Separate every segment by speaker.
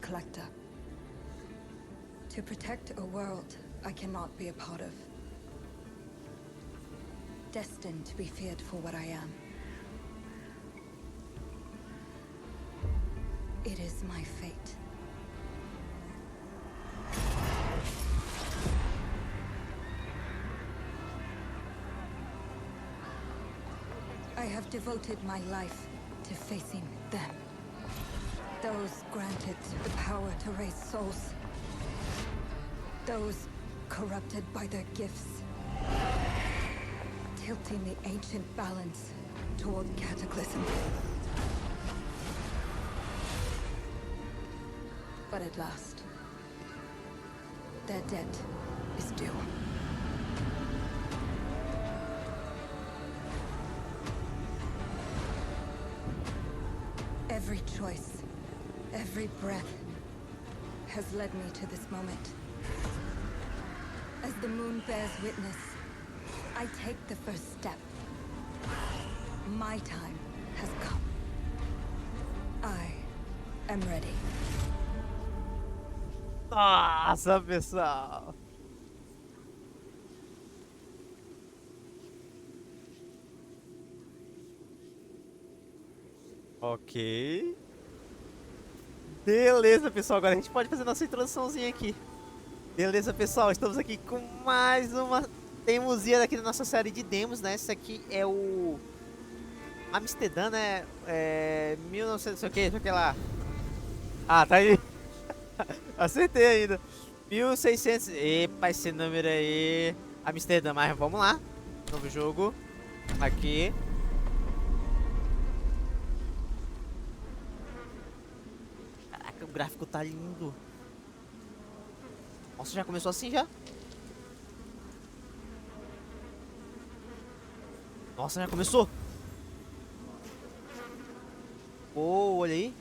Speaker 1: collector. To protect a world I cannot be a part of. Destined to be feared for what I am. It is my fate. I have devoted my life to facing them. Those granted the power to raise souls. Those corrupted by their gifts. Tilting the ancient balance toward cataclysm. But at last, their debt is due. Every choice, every breath has led me to this moment. As the moon bears witness, I take the first step. My time has come. I am ready.
Speaker 2: Nossa, pessoal. Ok. Beleza, pessoal. Agora a gente pode fazer nossa introduçãozinha aqui. Beleza, pessoal. Estamos aqui com mais uma teimosia daqui da nossa série de demos, né? Esse aqui é o Amsterdã, né? 1900, não sei o que, sei lá. Ah, tá aí. Acertei ainda. 1600. Epa, esse número aí. Amsterdã, mas vamos lá. Novo jogo. Aqui. Caraca, o gráfico tá lindo. Nossa, já começou assim já? Nossa, já começou. Oh, olha aí.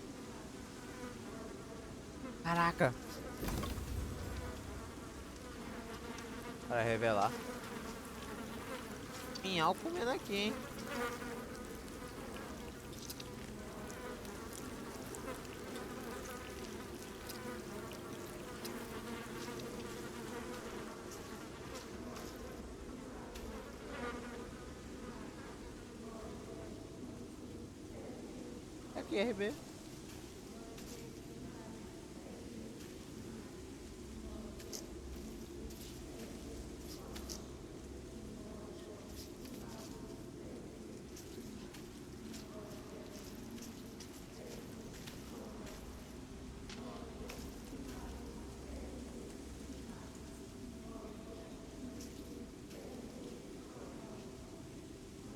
Speaker 2: Caraca. Para revelar. Pinhal comendo aqui, hein? Aqui, RB.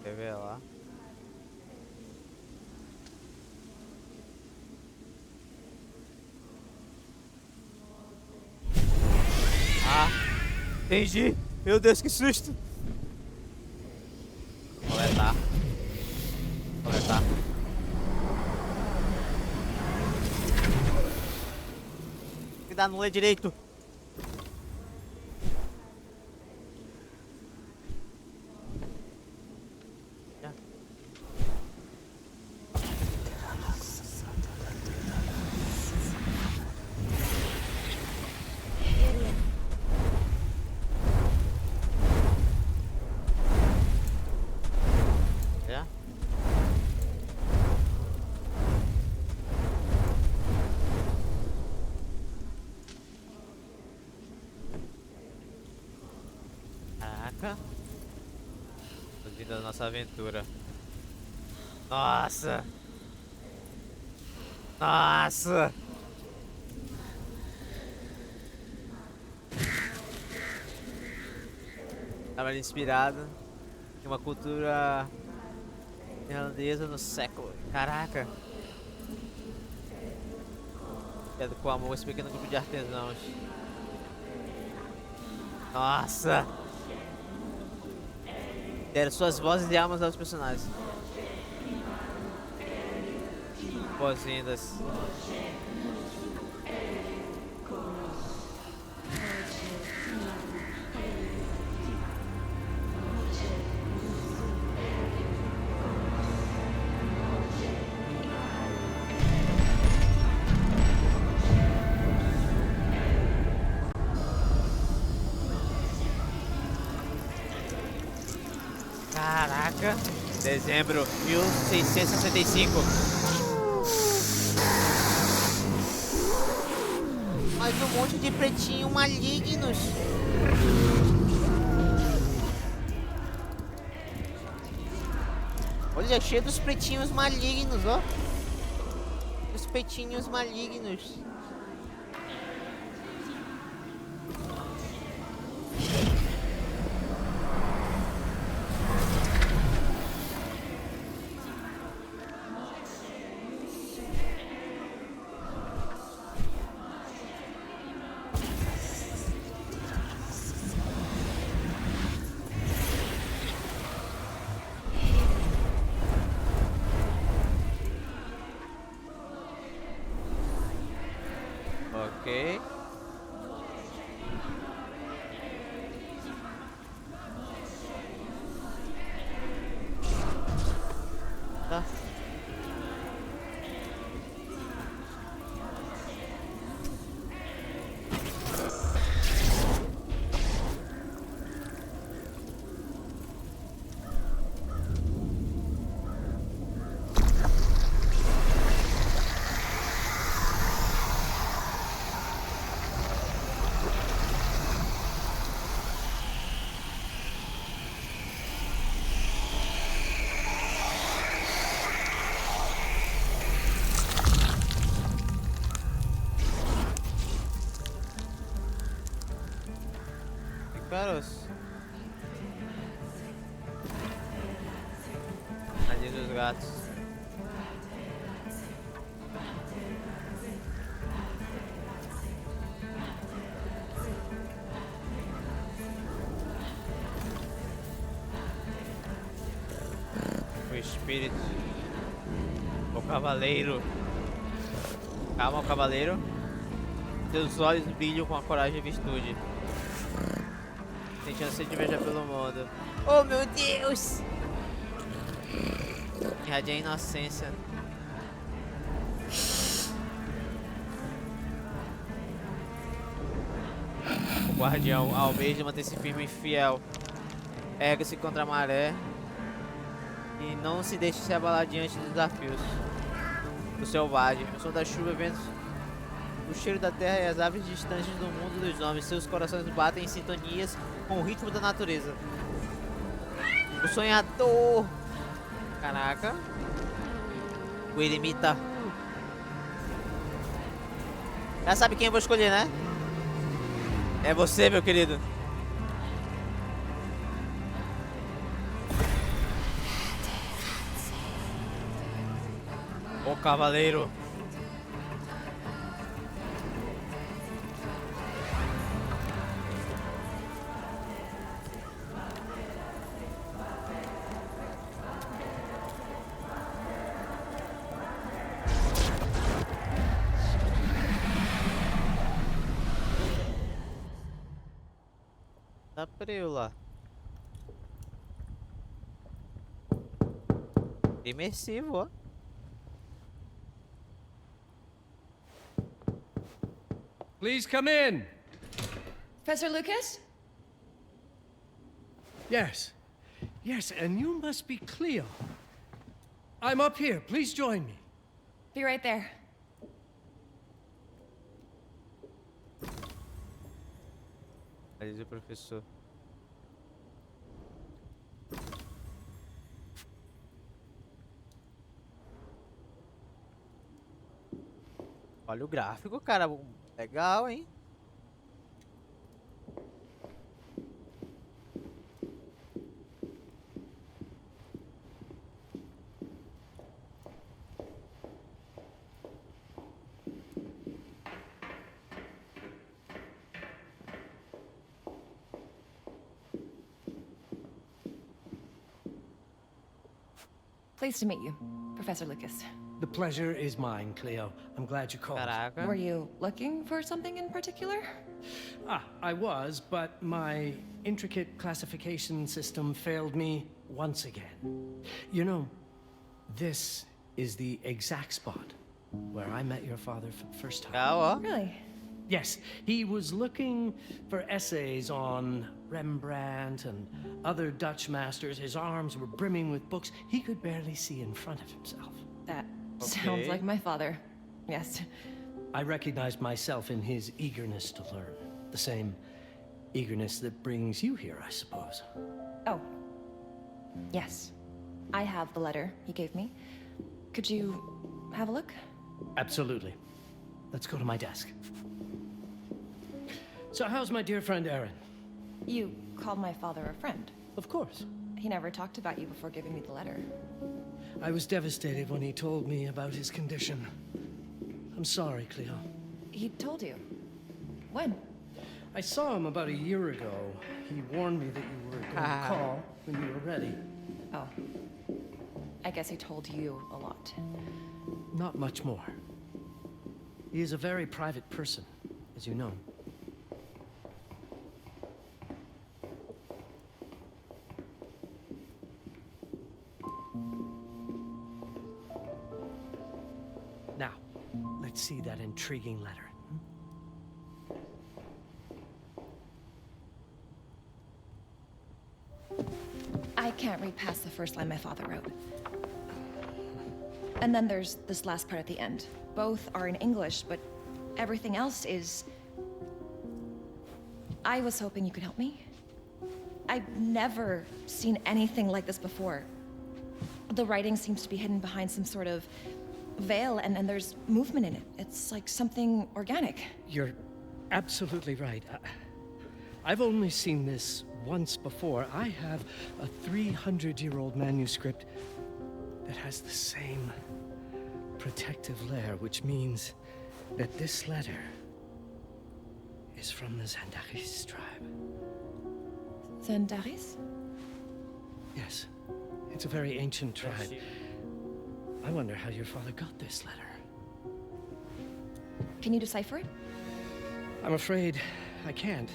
Speaker 2: Revelar. Ah, entendi. Meu Deus, que susto. Coletar. Coletar. Cuidado, não lê direito. Da nossa aventura. Nossa! Nossa! Estava inspirado em uma cultura irlandesa no século. Caraca! Quero com amor esse pequeno grupo de artesãos. Nossa! Deram suas vozes e almas aos personagens. Boas-vindas. Caraca. Dezembro 1665. Mais um monte de pretinho malignos. Olha, cheio dos pretinhos malignos, ó. Os pretinhos malignos. Ok. Tá. Caros. Ali dos gatos. O espírito. O cavaleiro. Calma, cavaleiro. Seus olhos brilham com a coragem e virtude. Sentindo sede de viajar pelo mundo. Oh, meu Deus! Irradia a inocência. O guardião almeja manter-se firme e fiel. Ergue-se contra a maré e não se deixe se abalar diante dos desafios. O selvagem, o som da chuva, ventos, o cheiro da terra e as aves distantes do mundo dos homens. Seus corações batem em sintonias com o ritmo da natureza. O sonhador. Caraca. O eremita. Já sabe quem eu vou escolher, né? É você, meu querido. O cavaleiro. Tá frio lá. Imersivo, ó.
Speaker 3: Please come in.
Speaker 4: Professor Lucas?
Speaker 3: Yes. Yes, and you must be Cleo. I'm up here. Please join me.
Speaker 4: Be right there.
Speaker 2: Ali o professor. Olha o gráfico, cara. Legal, hein?
Speaker 4: Pleased to meet you, Professor Lucas.
Speaker 3: The pleasure is mine, Cleo. I'm glad you called.
Speaker 2: Caraca.
Speaker 4: Were you looking for something in particular?
Speaker 3: I was, but my intricate classification system failed me once again. You know, this is the exact spot where I met your father for the first time.
Speaker 2: Legal, ó.
Speaker 4: Really?
Speaker 3: Yes, he was looking for essays on Rembrandt and other Dutch masters. His arms were brimming with books. He could barely see in front of himself.
Speaker 4: That sounds like my father. Yes.
Speaker 3: I recognized myself in his eagerness to learn. The same eagerness that brings you here, I suppose.
Speaker 4: Oh. Yes. I have the letter he gave me. Could you have a look?
Speaker 3: Absolutely. Let's go to my desk. So how's my dear friend Aaron?
Speaker 4: You called my father a friend.
Speaker 3: Of course.
Speaker 4: He never talked about you before giving me the letter.
Speaker 3: I was devastated when he told me about his condition. I'm sorry, Cleo.
Speaker 4: He told you? When?
Speaker 3: I saw him about a year ago. He warned me that you were going to call when you were ready.
Speaker 4: Oh. I guess he told you a lot.
Speaker 3: Not much more. He is a very private person, as you know. Now, let's see that intriguing letter.
Speaker 4: I can't read past the first line my father wrote. And then there's this last part at the end. Both are in English, but everything else is... I was hoping you could help me. I've never seen anything like this before. The writing seems to be hidden behind some sort of veil, and there's movement in it. It's like something organic.
Speaker 3: You're absolutely right. I've only seen this once before. I have a 300-year-old manuscript that has the same protective layer, which means that this letter is from the Zandaris tribe.
Speaker 4: Zandaris?
Speaker 3: Yes, it's a very ancient tribe. I wonder how your father got this letter.
Speaker 4: Can you decipher it?
Speaker 3: I'm afraid I can't.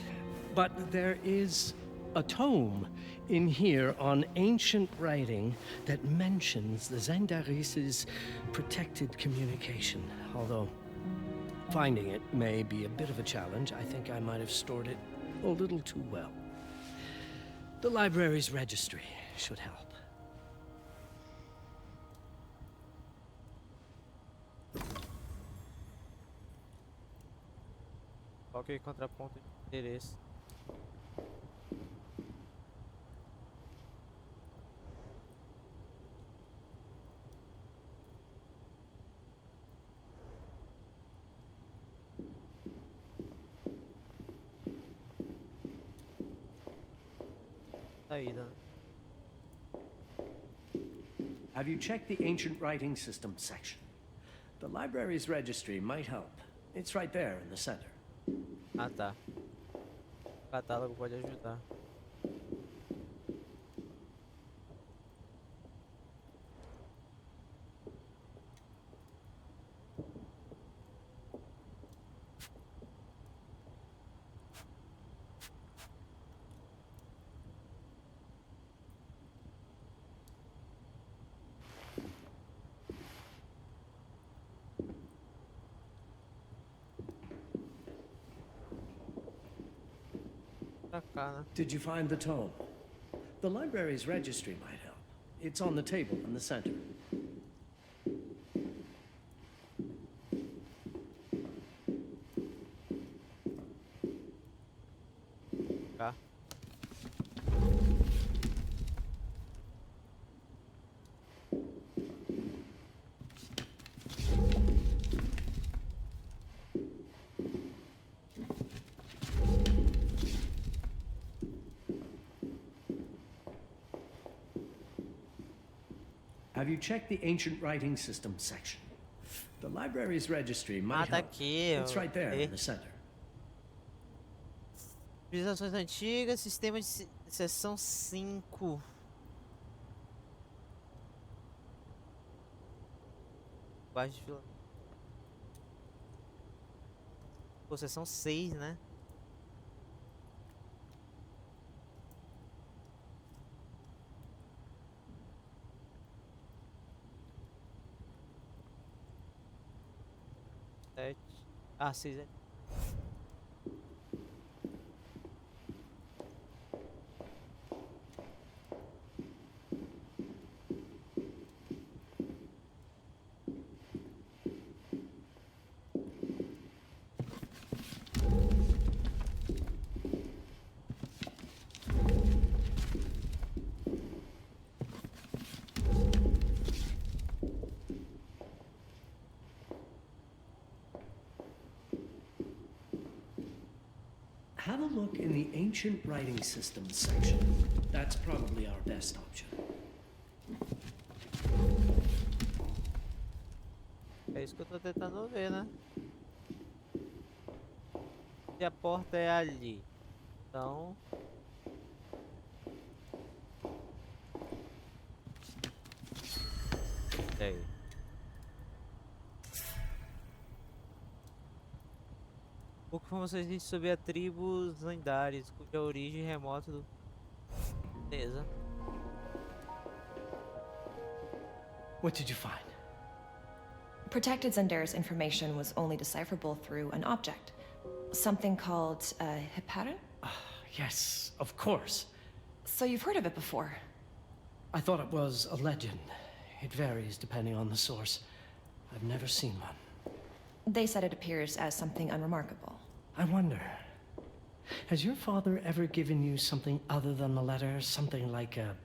Speaker 3: But there is a tome in here on ancient writing that mentions the Zandaris' protected communication. Although finding it may be a bit of a challenge, I think I might have stored it a little too well. The library's registry should help.
Speaker 2: Ok, contraponto de interesse. Saída.
Speaker 3: Have you checked the ancient writing system section? The library's registry might help. It's right there in the center.
Speaker 2: Ah, tá. O catálogo pode ajudar. Pra cá, né?
Speaker 3: Did you find the tome? The library's registry might help. It's on the table in the center.
Speaker 2: Cá.
Speaker 3: Have you checked the ancient writing system section? The library's registry
Speaker 2: Ah,
Speaker 3: might
Speaker 2: tá
Speaker 3: help.
Speaker 2: aqui.
Speaker 3: It's right there in the center.
Speaker 2: Civilizações antigas, sistema de seção 5. Baixo de fila. Pô, seção 6, né? Ah, 6 é.
Speaker 3: have a look in the ancient writing systems section. That's probably our best option.
Speaker 2: É isso que eu tô tentando ver, né? E a porta é ali. Então... E aí? O que vocês dizem sobre a tribos lendárias, cuja origem remota do... Beleza.
Speaker 3: What did you find?
Speaker 4: Protected Zendare's information was only decipherable through an object. Something called a Hipparin?
Speaker 3: Yes, of course.
Speaker 4: So you've heard of it before?
Speaker 3: I thought it was a legend. It varies depending on the source. I've never seen one.
Speaker 4: They said it appears as something unremarkable.
Speaker 3: I wonder, has your father ever given you something other than the letter? Something like a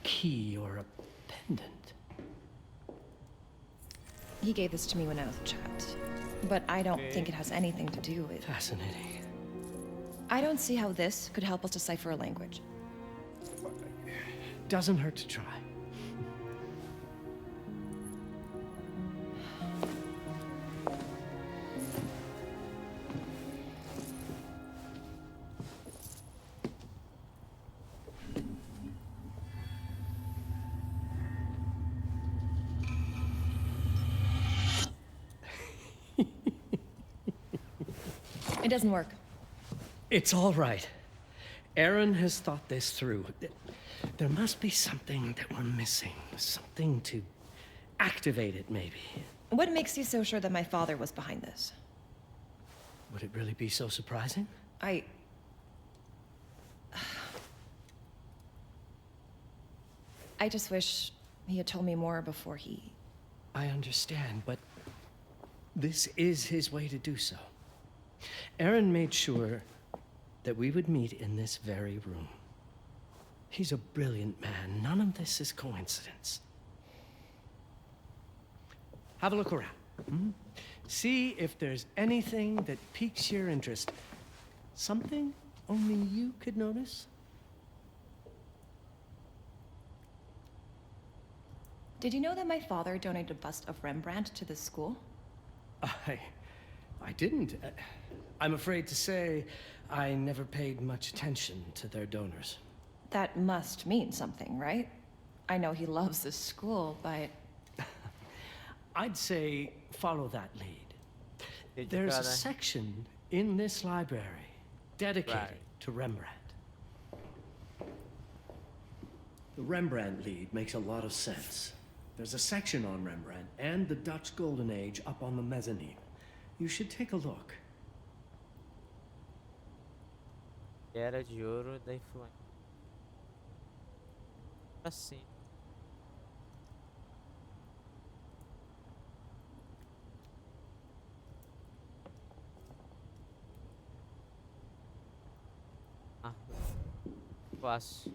Speaker 3: key or a pendant?
Speaker 4: He gave this to me when I was a child. But I don't think it has anything to do with...
Speaker 3: Fascinating.
Speaker 4: I don't see how this could help us decipher a language.
Speaker 3: Doesn't hurt to try.
Speaker 4: It doesn't work.
Speaker 3: It's all right. Aaron has thought this through. There must be something that we're missing. Something to activate it, maybe.
Speaker 4: What makes you so sure that my father was behind this?
Speaker 3: Would it really be so surprising?
Speaker 4: I just wish he had told me more before he...
Speaker 3: I understand, but this is his way to do so. Aaron made sure that we would meet in this very room. He's a brilliant man. None of this is coincidence. Have a look around. See if there's anything that piques your interest. Something only you could notice?
Speaker 4: Did you know that my father donated a bust of Rembrandt to this school?
Speaker 3: I didn't. I'm afraid to say I never paid much attention to their donors.
Speaker 4: That must mean something, right? I know he loves this school, but...
Speaker 3: I'd say follow that lead.
Speaker 2: Did
Speaker 3: There's
Speaker 2: you
Speaker 3: a
Speaker 2: gotta-
Speaker 3: section in this library dedicated
Speaker 2: Right.
Speaker 3: to Rembrandt. The Rembrandt lead makes a lot of sense. There's a section on Rembrandt and the Dutch Golden Age up on the mezzanine. You should take a look.
Speaker 2: Era de ouro da influência. Assim. Ah, fácil.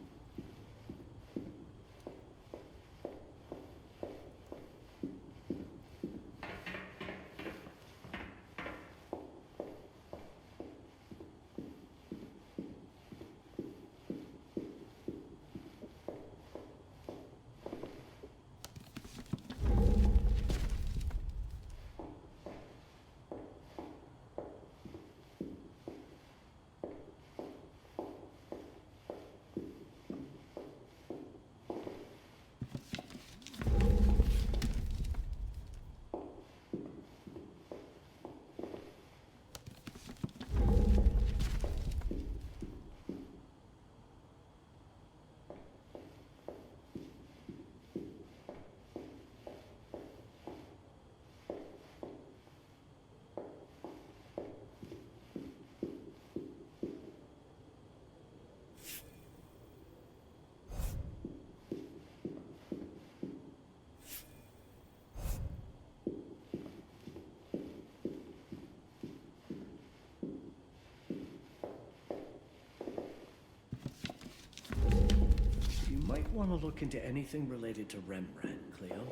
Speaker 3: You might want to look into anything related to Rembrandt, Cleo.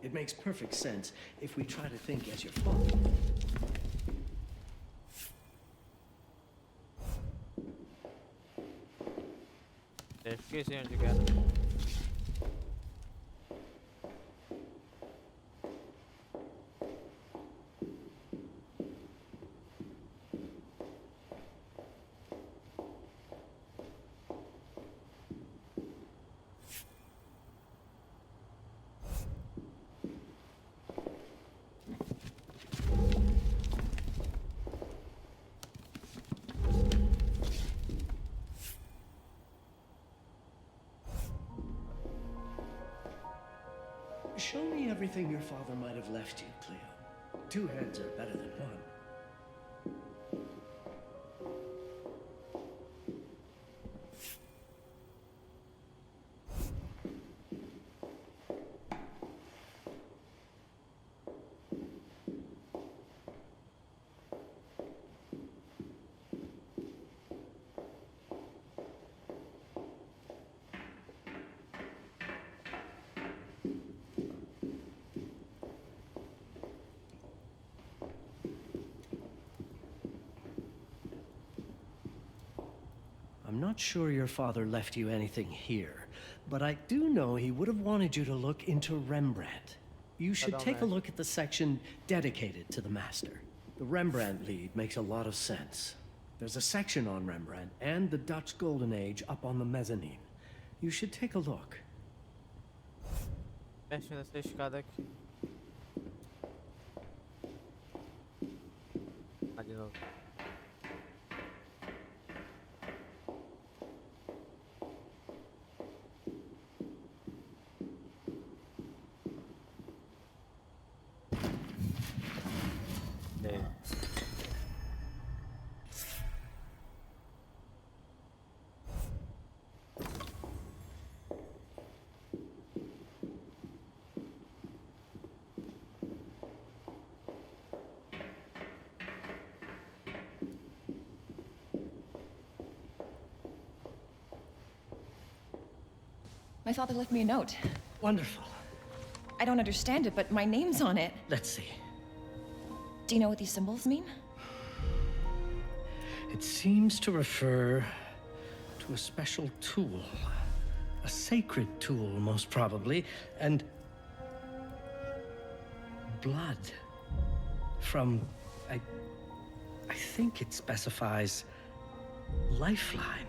Speaker 3: It makes perfect sense if we try to think as your father.
Speaker 2: Eu esqueci onde que era.
Speaker 3: Show me everything your father might have left you, Cleo. Two heads are better than one. I'm not sure your father left you anything here, but I do know he would have wanted you to look into Rembrandt. You should take a look at the section dedicated to the master. The Rembrandt lead makes a lot of sense. There's a section on Rembrandt and the Dutch Golden Age up on the mezzanine. You should take a look.
Speaker 2: Mexe nessa escada aqui. Ah, de novo.
Speaker 4: My father left me a note.
Speaker 3: Wonderful.
Speaker 4: I don't understand it, but my name's on it.
Speaker 3: Let's see.
Speaker 4: Do you know what these symbols mean?
Speaker 3: It seems to refer to a special tool. A sacred tool, most probably, and blood from, I think it specifies lifeline.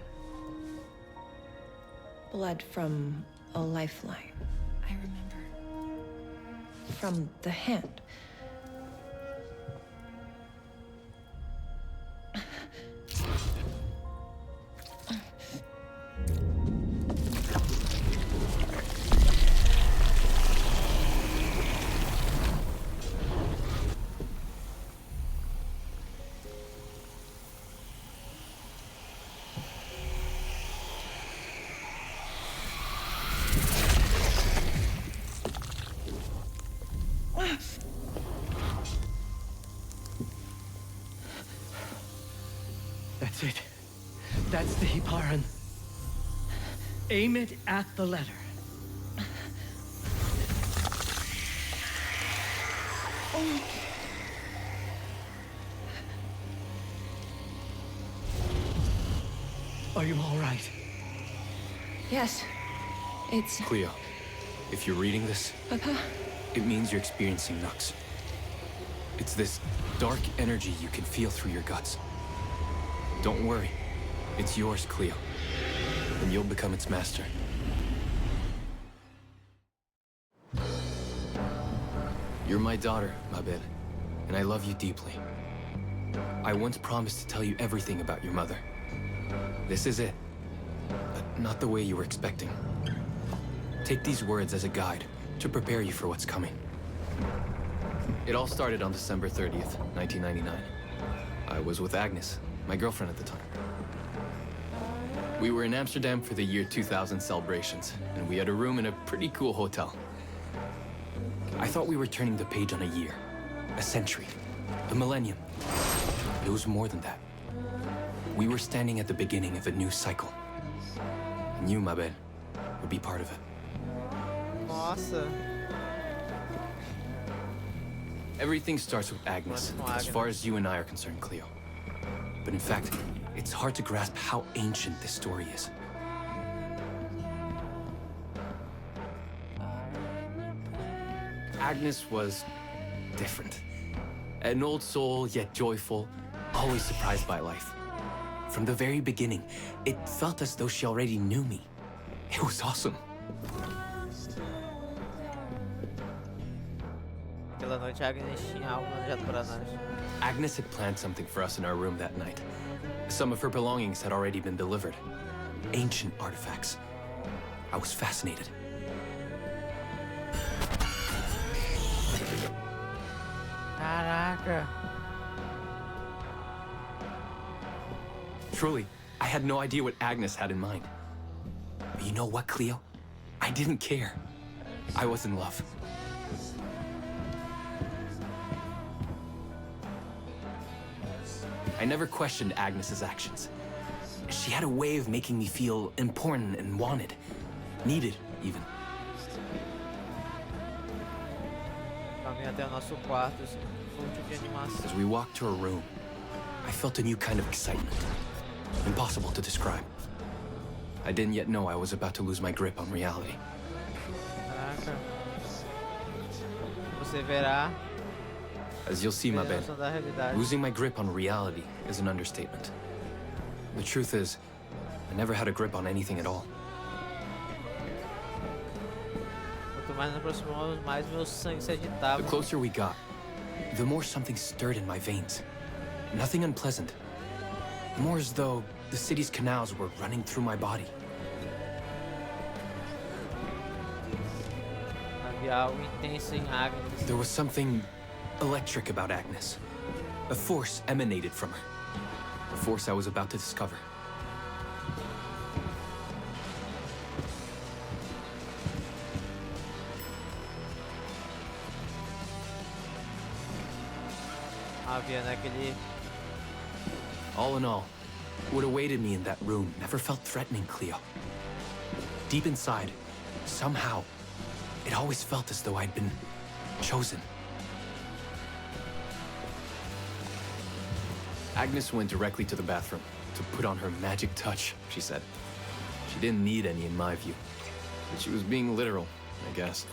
Speaker 4: Blood from a lifeline. I remember. From the hand.
Speaker 3: That's it. That's the Hiparan. Aim it at the letter. Are you all right?
Speaker 4: Yes. It's...
Speaker 5: Cleo, if you're reading this,
Speaker 4: Papa?
Speaker 5: it means you're experiencing Nux. It's this dark energy you can feel through your guts. Don't worry. It's yours, Cleo. And you'll become its master. You're my daughter, Mabel, and I love you deeply. I once promised to tell you everything about your mother. This is it, but not the way you were expecting. Take these words as a guide to prepare you for what's coming. It all started on December 30th, 1999. I was with Agnes, my girlfriend at the time. We were in Amsterdam for the year 2000 celebrations, and we had a room in a pretty cool hotel. I thought we were turning the page on a year, a century, a millennium. It was more than that. We were standing at the beginning of a new cycle. And you, Mabel, would be part of it.
Speaker 2: Nossa.
Speaker 5: Everything starts with Agnes, as far as you and I are concerned, Cleo. But in fact, it's hard to grasp how ancient this story is. Agnes was different. An old soul, yet joyful, always surprised by life. From the very beginning, it felt as though she already knew me. It was awesome.
Speaker 2: Aquela noite Agnes tinha algo planejado para nós.
Speaker 5: Agnes had planned something for us in our room that night. Some of her belongings had already been delivered. Ancient artifacts. I was fascinated.
Speaker 2: Caraca.
Speaker 5: Truly, I had no idea what Agnes had in mind. But you know what, Cleo? I didn't care. I was in love. I never questioned Agnes's actions. She had a way of making me feel important and wanted. Needed, even.
Speaker 2: Caminho até o nosso quarto, fútil de animação.
Speaker 5: As we walked to her room, I felt a new kind of excitement. Impossible to describe. I didn't yet know I was about to lose my grip on reality.
Speaker 2: Caraca. Você verá
Speaker 5: As you'll see, my
Speaker 2: a
Speaker 5: bed,
Speaker 2: noção da realidade.
Speaker 5: losing my grip on reality is an understatement. The truth is, I never had a grip on anything at all.
Speaker 2: Quanto mais nos aproximamos, mais meu sangue se
Speaker 5: The
Speaker 2: agitava.
Speaker 5: closer we got, the more something stirred in my veins. Nothing unpleasant. More as though the city's canals were running through my body.
Speaker 2: Havia algo intenso em Agnes.
Speaker 5: There was something electric about Agnes. A force emanated from her. A force I was about to discover.
Speaker 2: Havia naquele.
Speaker 5: All in all, what awaited me in that room never felt threatening, Cleo. Deep inside, somehow, it always felt as though I'd been chosen. Agnes went directly to the bathroom to put on her magic touch, she said. She didn't need any in my view, but she was being literal, I guess.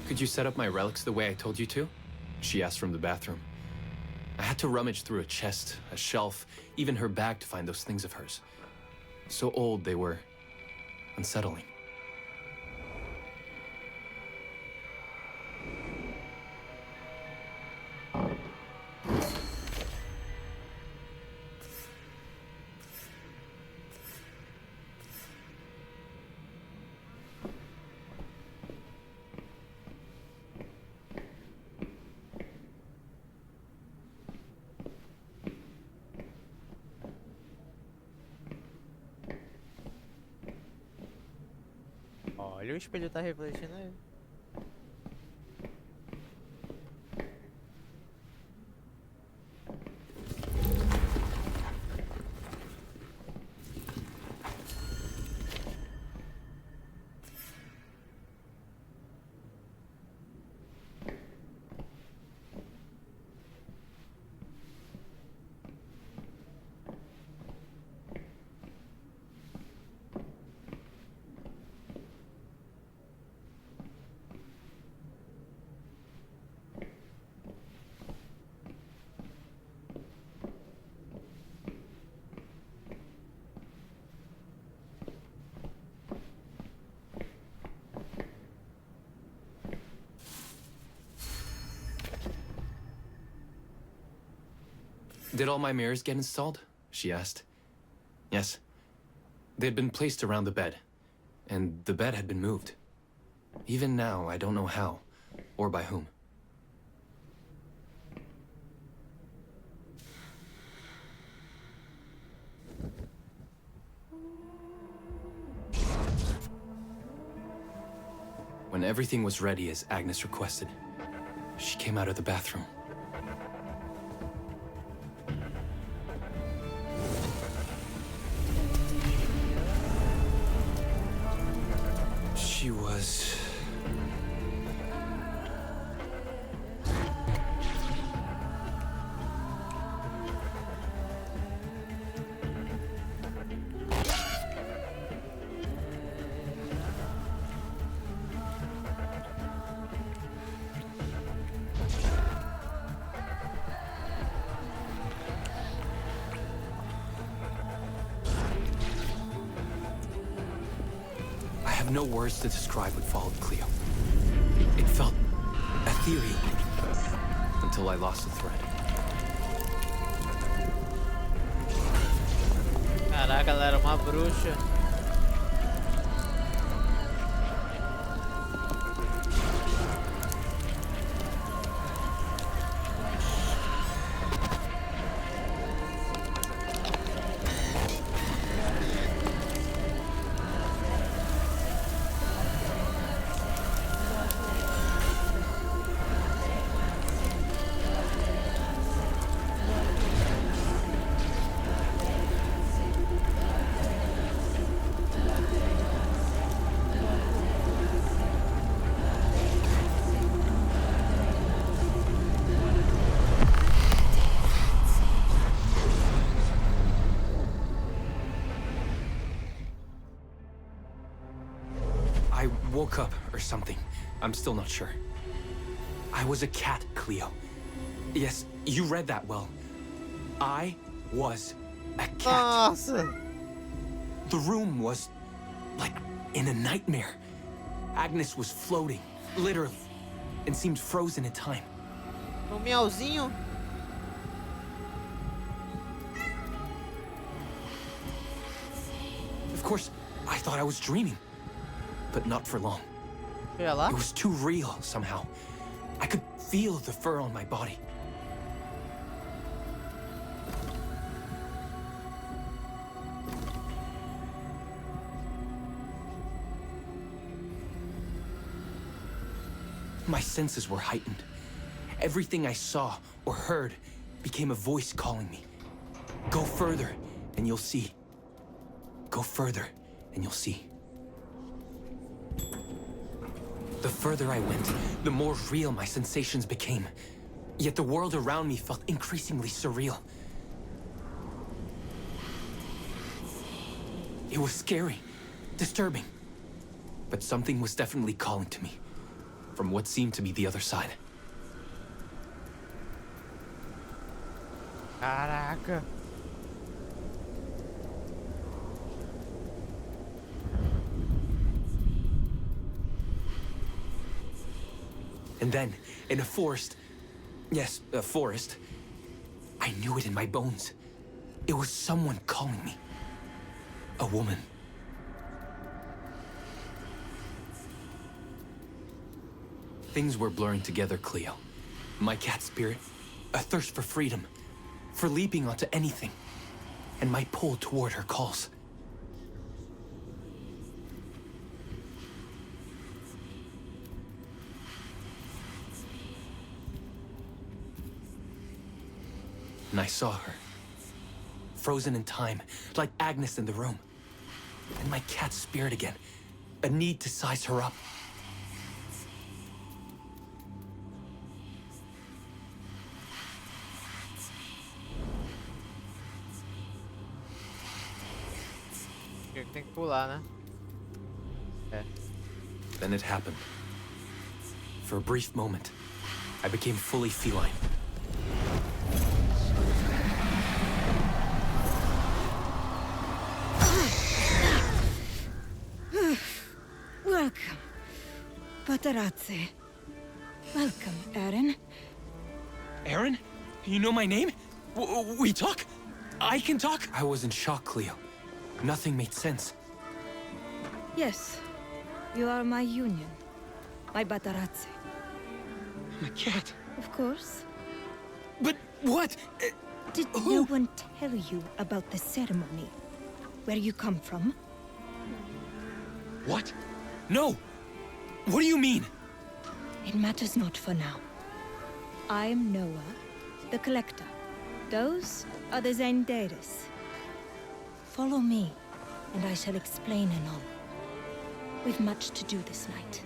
Speaker 5: Could you set up my relics the way I told you to? She asked from the bathroom. I had to rummage through a chest, a shelf, even her bag to find those things of hers. So old they were unsettling.
Speaker 2: Olha, o espelho tá refletindo aí.
Speaker 5: Did all my mirrors get installed? She asked. Yes. They had been placed around the bed, and the bed had been moved. Even now, I don't know how, or by whom. When everything was ready as Agnes requested, she came out of the bathroom. was... I have no words to describe what followed, Cleo. It felt ethereal until I lost the thread.
Speaker 6: Caraca, ela era uma bruxa.
Speaker 5: I woke up or something. I'm still not sure. I was a cat, Cleo. Yes, you read that well. I was a cat.
Speaker 6: Nossa!
Speaker 5: The room was like in a nightmare. Agnes was floating, literally, and seemed frozen in time.
Speaker 6: Um miauzinho.
Speaker 5: Of course, I thought I was dreaming, but not for long.
Speaker 6: Olha lá.
Speaker 5: It was too real somehow. I could feel the fur on my body. My senses were heightened. Everything I saw or heard became a voice calling me. Go further and you'll see. Go further and you'll see. The further I went, the more real my sensations became. Yet the world around me felt increasingly surreal. It was scary, disturbing. But something was definitely calling to me, from what seemed to be the other side.
Speaker 6: Caraca.
Speaker 5: And then, in a forest, yes, a forest, I knew it in my bones. It was someone calling me. A woman. Things were blurring together, Cleo. My cat spirit, a thirst for freedom, for leaping onto anything, and my pull toward her calls. And I saw her, frozen in time, like Agnes in the room. And my cat's spirit again, a need to size her up.
Speaker 6: Tem que pular, né? É.
Speaker 5: Then it happened. For a brief moment, I became fully feline.
Speaker 1: Welcome, Patarazzi. Welcome, Aaron.
Speaker 5: Aaron? You know my name? We talk? I can talk? I was in shock, Cleo. Nothing made sense.
Speaker 1: Yes, you are my union, my Patarazzi.
Speaker 5: I'm a cat.
Speaker 1: Of course.
Speaker 5: But what?
Speaker 1: Did no one tell you about the ceremony? Where you come from?
Speaker 5: What? No! What do you mean?
Speaker 1: It matters not for now. I am Noah, the Collector. Those are the Zendaris. Follow me, and I shall explain anon.
Speaker 4: We've much to do this night.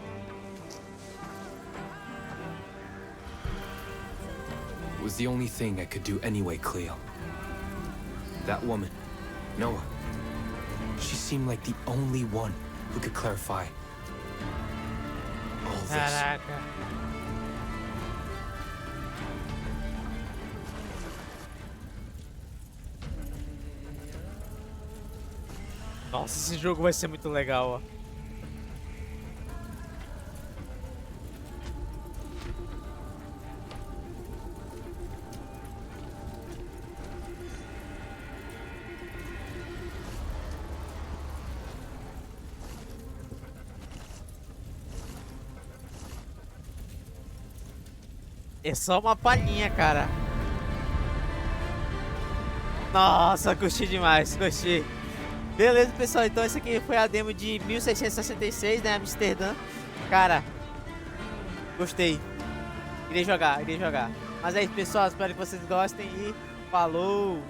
Speaker 5: It was the only thing I could do anyway, Cleo. That woman, Noah, she seemed like the only one who could clarify all this.
Speaker 6: Caraca. Nossa, esse jogo vai ser muito legal, ó. É só uma palhinha, cara. Nossa, curti demais, curti. Beleza, pessoal, então esse aqui foi a demo de 1666, né, Amsterdã. Cara, gostei. Irei jogar. Mas é isso, pessoal, espero que vocês gostem e falou!